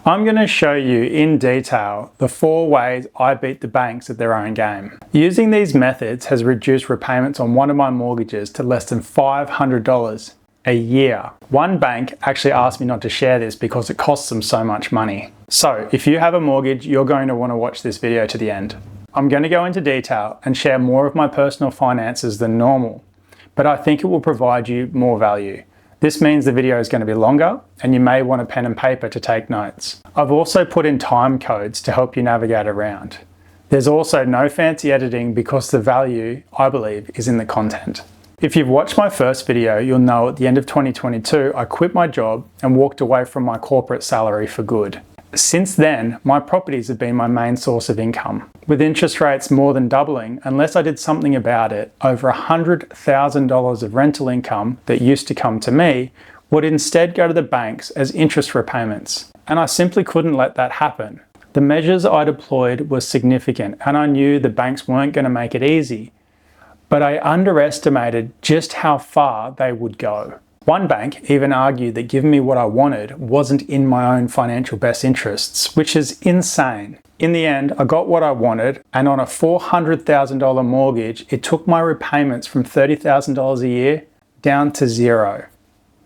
I'm going to show you in detail the 4 ways I beat the banks at their own game. Using these methods has reduced repayments on one of my mortgages to less than $500 a year. One bank actually asked me not to share this because it costs them so much money. So if you have a mortgage, you're going to want to watch this video to the end. I'm going to go into detail and share more of my personal finances than normal, but I think it will provide you more value. This means the video is going to be longer and you may want a pen and paper to take notes. I've also put in time codes to help you navigate around. There's also no fancy editing because the value, I believe, is in the content. If you've watched my first video, you'll know at the end of 2022, I quit my job and walked away from my corporate salary for good. Since then, my properties have been my main source of income. With interest rates more than doubling, unless I did something about it, over $100,000 of rental income that used to come to me would instead go to the banks as interest repayments. And I simply couldn't let that happen. The measures I deployed were significant and I knew the banks weren't going to make it easy, but I underestimated just how far they would go. One bank even argued that giving me what I wanted wasn't in my own financial best interests, which is insane. In the end, I got what I wanted, and on a $400,000 mortgage, it took my repayments from $30,000 a year down to zero.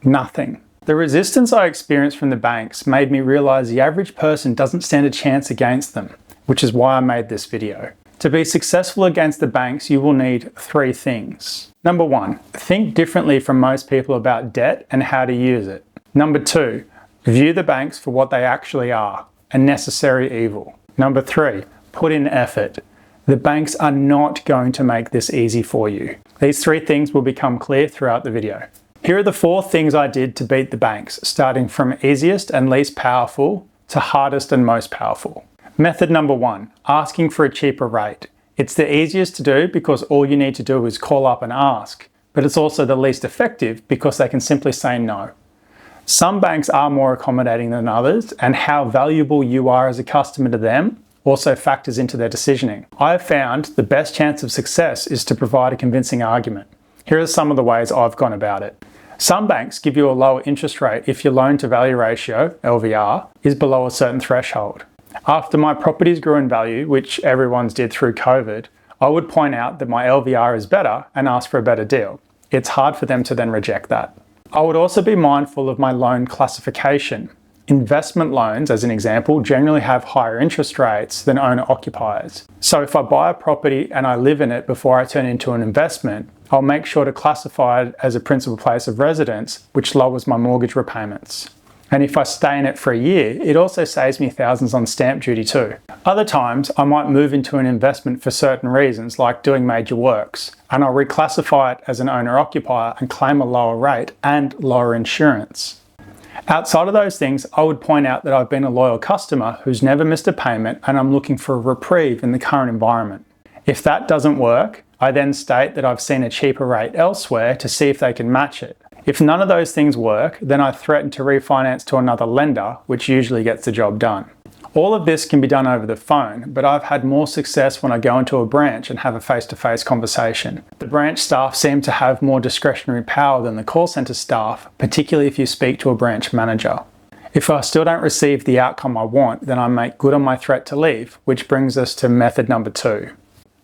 Nothing. The resistance I experienced from the banks made me realize the average person doesn't stand a chance against them, which is why I made this video. To be successful against the banks, you will need 3 things. Number 1, think differently from most people about debt and how to use it. Number 2, view the banks for what they actually are, a necessary evil. Number 3, put in effort. The banks are not going to make this easy for you. These 3 things will become clear throughout the video. Here are the 4 things I did to beat the banks, starting from easiest and least powerful to hardest and most powerful. Method number 1, asking for a cheaper rate. It's the easiest to do because all you need to do is call up and ask, but it's also the least effective because they can simply say no. Some banks are more accommodating than others, and how valuable you are as a customer to them also factors into their decisioning. I have found the best chance of success is to provide a convincing argument. Here are some of the ways I've gone about it. Some banks give you a lower interest rate if your loan to value ratio, LVR, is below a certain threshold. After my properties grew in value, which everyone's did through COVID, I would point out that my LVR is better and ask for a better deal. It's hard for them to then reject that. I would also be mindful of my loan classification. Investment loans, as an example, generally have higher interest rates than owner-occupiers. So if I buy a property and I live in it before I turn it into an investment, I'll make sure to classify it as a principal place of residence, which lowers my mortgage repayments. And if I stay in it for a year, it also saves me thousands on stamp duty too. Other times, I might move into an investment for certain reasons, like doing major works, and I'll reclassify it as an owner-occupier and claim a lower rate and lower insurance. Outside of those things, I would point out that I've been a loyal customer who's never missed a payment and I'm looking for a reprieve in the current environment. If that doesn't work, I then state that I've seen a cheaper rate elsewhere to see if they can match it. If none of those things work, then I threaten to refinance to another lender, which usually gets the job done. All of this can be done over the phone, but I've had more success when I go into a branch and have a face-to-face conversation. The branch staff seem to have more discretionary power than the call center staff, particularly if you speak to a branch manager. If I still don't receive the outcome I want, then I make good on my threat to leave, which brings us to method number 2,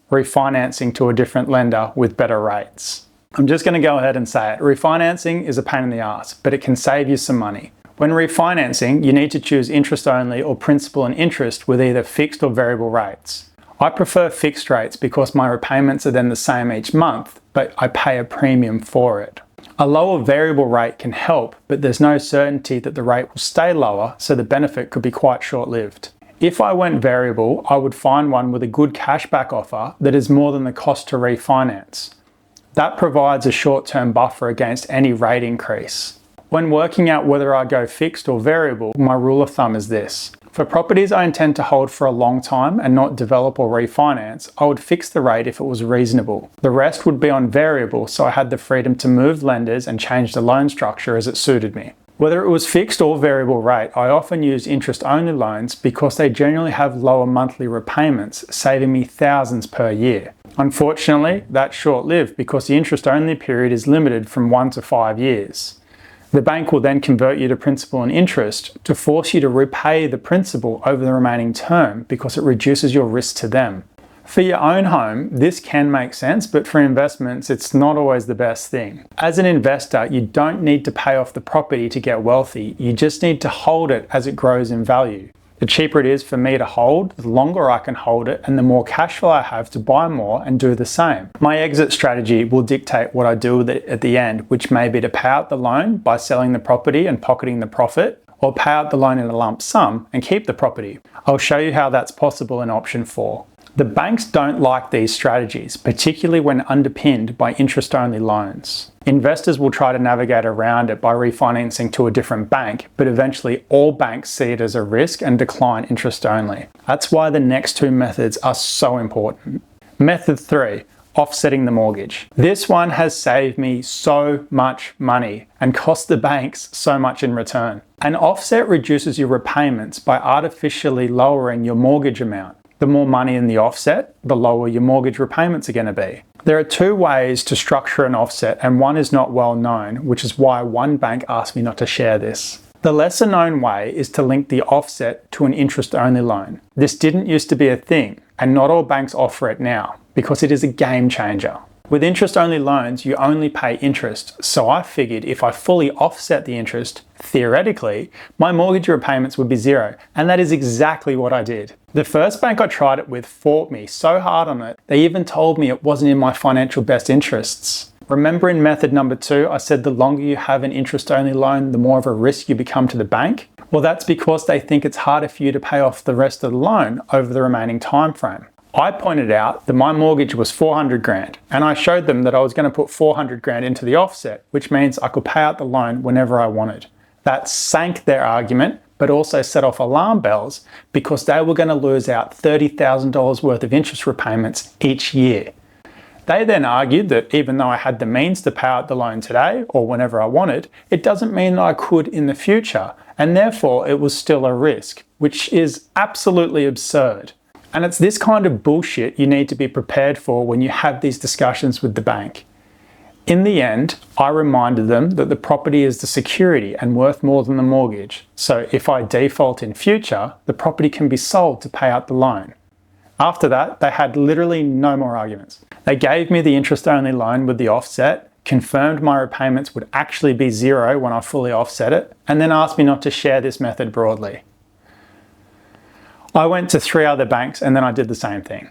refinancing to a different lender with better rates. I'm just going to go ahead and say it. Refinancing is a pain in the ass, but it can save you some money. When refinancing, you need to choose interest only or principal and interest with either fixed or variable rates. I prefer fixed rates because my repayments are then the same each month, but I pay a premium for it. A lower variable rate can help, but there's no certainty that the rate will stay lower, so the benefit could be quite short-lived. If I went variable, I would find one with a good cashback offer that is more than the cost to refinance. That provides a short-term buffer against any rate increase. When working out whether I go fixed or variable, my rule of thumb is this. For properties I intend to hold for a long time and not develop or refinance, I would fix the rate if it was reasonable. The rest would be on variable, so I had the freedom to move lenders and change the loan structure as it suited me. Whether it was fixed or variable rate, I often use interest-only loans because they generally have lower monthly repayments, saving me thousands per year. Unfortunately, that's short-lived because the interest-only period is limited from 1 to 5 years. The bank will then convert you to principal and interest to force you to repay the principal over the remaining term because it reduces your risk to them. For your own home, this can make sense, but for investments, it's not always the best thing. As an investor, you don't need to pay off the property to get wealthy. You just need to hold it as it grows in value. The cheaper it is for me to hold, the longer I can hold it, and the more cash flow I have to buy more and do the same. My exit strategy will dictate what I do with it at the end, which may be to pay out the loan by selling the property and pocketing the profit, or pay out the loan in a lump sum and keep the property. I'll show you how that's possible in option 4. The banks don't like these strategies, particularly when underpinned by interest-only loans. Investors will try to navigate around it by refinancing to a different bank, but eventually all banks see it as a risk and decline interest only. That's why the next two methods are so important. Method 3, offsetting the mortgage. This one has saved me so much money and cost the banks so much in return. An offset reduces your repayments by artificially lowering your mortgage amount. The more money in the offset, the lower your mortgage repayments are going to be. There are two ways to structure an offset, and one is not well known, which is why one bank asked me not to share this. The lesser known way is to link the offset to an interest-only loan. This didn't used to be a thing, and not all banks offer it now, because it is a game changer. With interest-only loans, you only pay interest, so I figured if I fully offset the interest, theoretically, my mortgage repayments would be zero, and that is exactly what I did. The first bank I tried it with fought me so hard on it, they even told me it wasn't in my financial best interests. Remember in method number 2, I said the longer you have an interest-only loan, the more of a risk you become to the bank? Well, that's because they think it's harder for you to pay off the rest of the loan over the remaining time frame. I pointed out that my mortgage was 400 grand, and I showed them that I was going to put 400 grand into the offset, which means I could pay out the loan whenever I wanted. That sank their argument, but also set off alarm bells because they were going to lose out $30,000 worth of interest repayments each year. They then argued that even though I had the means to pay out the loan today or whenever I wanted, it doesn't mean that I could in the future, and therefore it was still a risk, which is absolutely absurd. And it's this kind of bullshit you need to be prepared for when you have these discussions with the bank. In the end, I reminded them that the property is the security and worth more than the mortgage. So if I default in future, the property can be sold to pay out the loan. After that, they had literally no more arguments. They gave me the interest-only loan with the offset, confirmed my repayments would actually be zero when I fully offset it, and then asked me not to share this method broadly. I went to 3 other banks and then I did the same thing.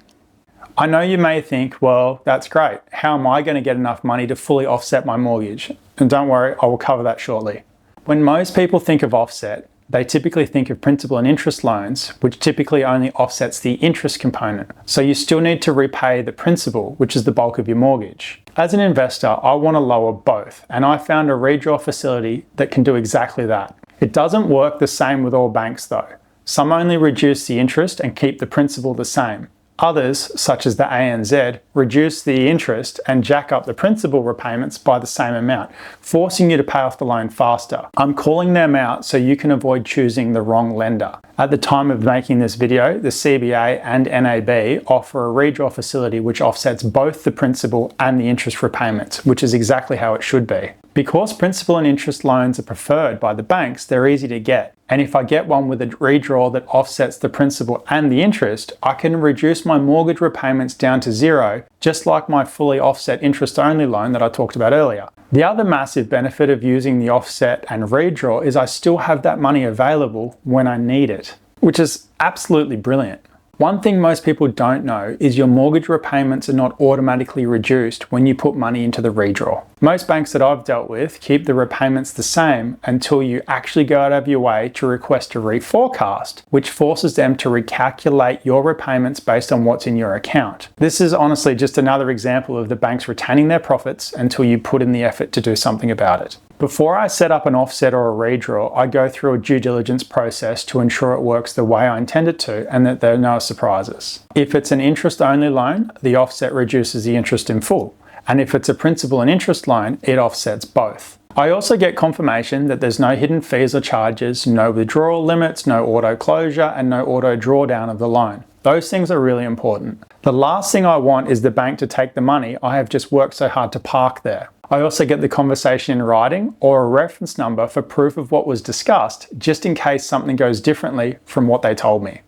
I know you may think, well, that's great. How am I going to get enough money to fully offset my mortgage? And don't worry, I will cover that shortly. When most people think of offset, they typically think of principal and interest loans, which typically only offsets the interest component. So you still need to repay the principal, which is the bulk of your mortgage. As an investor, I want to lower both, and I found a redraw facility that can do exactly that. It doesn't work the same with all banks though. Some only reduce the interest and keep the principal the same. Others, such as the ANZ, reduce the interest and jack up the principal repayments by the same amount, forcing you to pay off the loan faster. I'm calling them out so you can avoid choosing the wrong lender. At the time of making this video, the CBA and NAB offer a redraw facility which offsets both the principal and the interest repayments, which is exactly how it should be. Because principal and interest loans are preferred by the banks, they're easy to get. And if I get one with a redraw that offsets the principal and the interest, I can reduce my mortgage repayments down to zero, just like my fully offset interest-only loan that I talked about earlier. The other massive benefit of using the offset and redraw is I still have that money available when I need it, which is absolutely brilliant. One thing most people don't know is your mortgage repayments are not automatically reduced when you put money into the redraw. Most banks that I've dealt with keep the repayments the same until you actually go out of your way to request a reforecast, which forces them to recalculate your repayments based on what's in your account. This is honestly just another example of the banks retaining their profits until you put in the effort to do something about it. Before I set up an offset or a redraw, I go through a due diligence process to ensure it works the way I intend it to and that there are no surprises. If it's an interest-only loan, the offset reduces the interest in full. And if it's a principal and interest loan, it offsets both. I also get confirmation that there's no hidden fees or charges, no withdrawal limits, no auto closure, and no auto drawdown of the loan. Those things are really important. The last thing I want is the bank to take the money I have just worked so hard to park there. I also get the conversation in writing or a reference number for proof of what was discussed, just in case something goes differently from what they told me.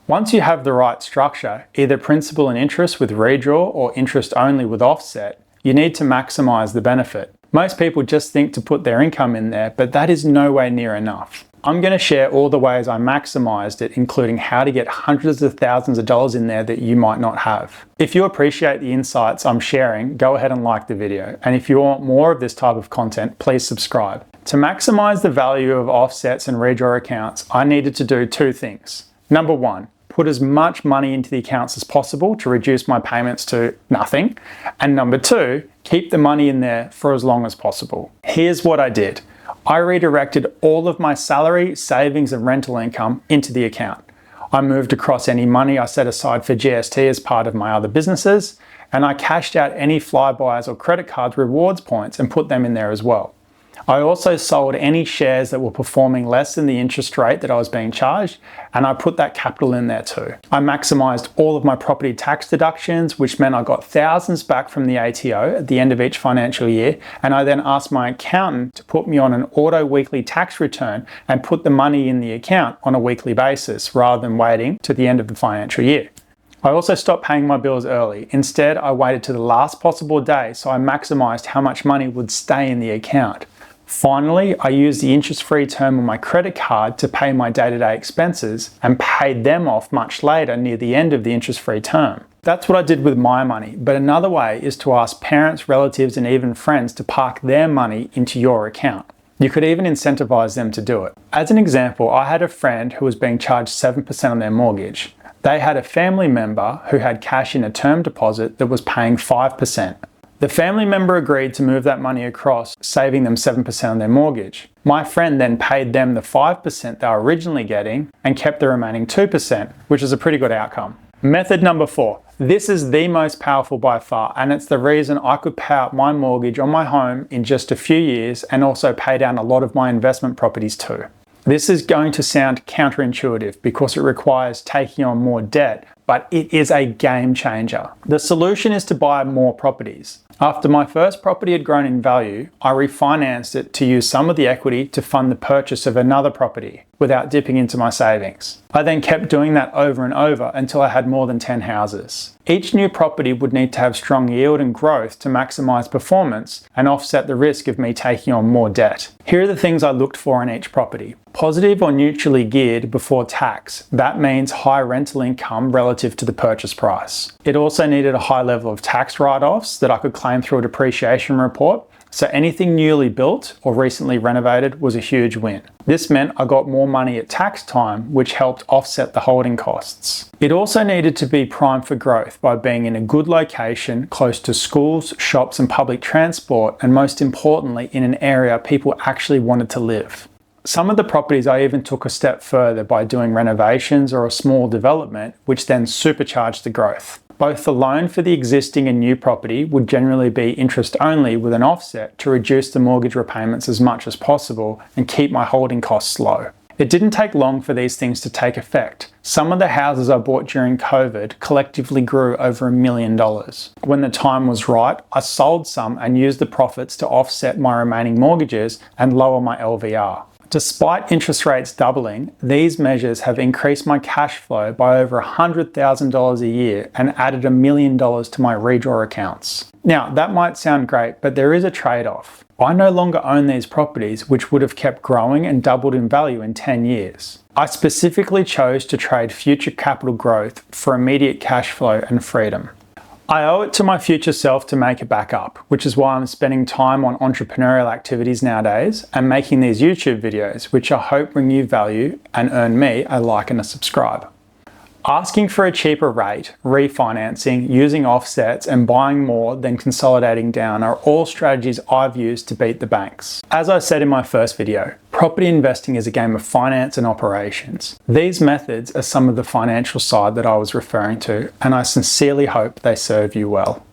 Once you have the right structure, either principal and interest with redraw or interest only with offset, you need to maximize the benefit. Most people just think to put their income in there, but that is nowhere near enough. I'm going to share all the ways I maximized it, including how to get hundreds of thousands of dollars in there that you might not have. If you appreciate the insights I'm sharing, go ahead and like the video. And if you want more of this type of content, please subscribe. To maximize the value of offsets and redraw accounts, I needed to do two things. Number one, put as much money into the accounts as possible to reduce my payments to nothing. And number two, keep the money in there for as long as possible. Here's what I did. I redirected all of my salary, savings, and rental income into the account. I moved across any money I set aside for GST as part of my other businesses, and I cashed out any Flybuyers or credit cards rewards points and put them in there as well. I also sold any shares that were performing less than the interest rate that I was being charged, and I put that capital in there too. I maximized all of my property tax deductions, which meant I got thousands back from the ATO at the end of each financial year, and I then asked my accountant to put me on an auto weekly tax return and put the money in the account on a weekly basis rather than waiting to the end of the financial year. I also stopped paying my bills early. Instead, I waited to the last possible day, so I maximized how much money would stay in the account. Finally, I used the interest-free term on my credit card to pay my day-to-day expenses and paid them off much later near the end of the interest-free term. That's what I did with my money, but another way is to ask parents, relatives, and even friends to park their money into your account. You could even incentivize them to do it. As an example, I had a friend who was being charged 7% on their mortgage. They had a family member who had cash in a term deposit that was paying 5%. The family member agreed to move that money across, saving them 7% on their mortgage. My friend then paid them the 5% they were originally getting and kept the remaining 2%, which is a pretty good outcome. Method number 4. This is the most powerful by far, and it's the reason I could pay out my mortgage on my home in just a few years and also pay down a lot of my investment properties too. This is going to sound counterintuitive because it requires taking on more debt, but it is a game changer. The solution is to buy more properties. After my first property had grown in value, I refinanced it to use some of the equity to fund the purchase of another property without dipping into my savings. I then kept doing that over and over until I had more than 10 houses. Each new property would need to have strong yield and growth to maximize performance and offset the risk of me taking on more debt. Here are the things I looked for in each property. Positive or neutrally geared before tax. That means high rental income relative to the purchase price. It also needed a high level of tax write-offs that I could claim through a depreciation report. So anything newly built or recently renovated was a huge win. This meant I got more money at tax time, which helped offset the holding costs. It also needed to be primed for growth by being in a good location, close to schools, shops and public transport, and most importantly, in an area people actually wanted to live. Some of the properties I even took a step further by doing renovations or a small development, which then supercharged the growth. Both the loan for the existing and new property would generally be interest only with an offset to reduce the mortgage repayments as much as possible and keep my holding costs low. It didn't take long for these things to take effect. Some of the houses I bought during COVID collectively grew over $1 million. When the time was right, I sold some and used the profits to offset my remaining mortgages and lower my LVR. Despite interest rates doubling, these measures have increased my cash flow by over $100,000 a year and added $1 million to my redraw accounts. Now, that might sound great, but there is a trade-off. I no longer own these properties, which would have kept growing and doubled in value in 10 years. I specifically chose to trade future capital growth for immediate cash flow and freedom. I owe it to my future self to make it back up, which is why I'm spending time on entrepreneurial activities nowadays and making these YouTube videos, which I hope bring you value and earn me a like and a subscribe. Asking for a cheaper rate, refinancing, using offsets, and buying more than consolidating down are all strategies I've used to beat the banks. As I said in my first video, property investing is a game of finance and operations. These methods are some of the financial side that I was referring to, and I sincerely hope they serve you well.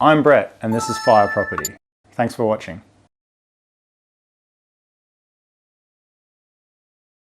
I'm Brett, and this is Fire Property. Thanks for watching.